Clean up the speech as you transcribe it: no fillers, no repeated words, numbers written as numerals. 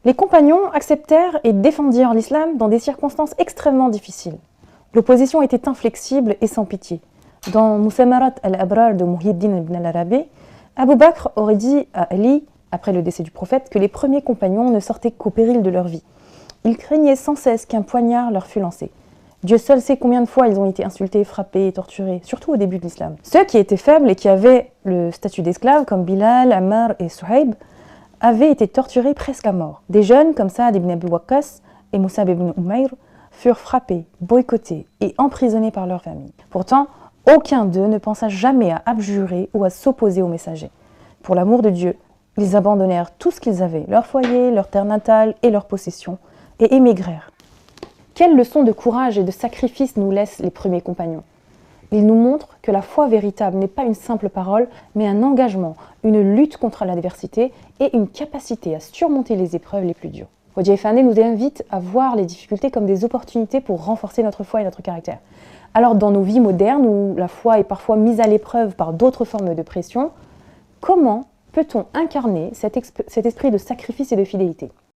Les compagnons acceptèrent et défendirent l'islam dans des circonstances extrêmement difficiles. L'opposition était inflexible et sans pitié. Dans Musamarat al-Abrar de Muhyiddin ibn al-Arabi, Abu Bakr aurait dit à Ali, après le décès du prophète, que les premiers compagnons ne sortaient qu'au péril de leur vie. Ils craignaient sans cesse qu'un poignard leur fût lancé. Dieu seul sait combien de fois ils ont été insultés, frappés et torturés, surtout au début de l'islam. Ceux qui étaient faibles et qui avaient le statut d'esclaves, comme Bilal, Ammar et Suhaib, avaient été torturés presque à mort. Des jeunes comme Saad ibn Abi Waqqas et Musab ibn Umayr furent frappés, boycottés et emprisonnés par leur famille. Pourtant, aucun d'eux ne pensa jamais à abjurer ou à s'opposer au messager. Pour l'amour de Dieu, ils abandonnèrent tout ce qu'ils avaient, leur foyer, leur terre natale et leurs possessions, et émigrèrent. Quelle leçon de courage et de sacrifice nous laissent les premiers compagnons? Ils nous montrent que la foi véritable n'est pas une simple parole, mais un engagement, une lutte contre l'adversité et une capacité à surmonter les épreuves les plus dures. Hojja Effendi nous invite à voir les difficultés comme des opportunités pour renforcer notre foi et notre caractère. Alors dans nos vies modernes, où la foi est parfois mise à l'épreuve par d'autres formes de pression, comment peut-on incarner cet esprit de sacrifice et de fidélité?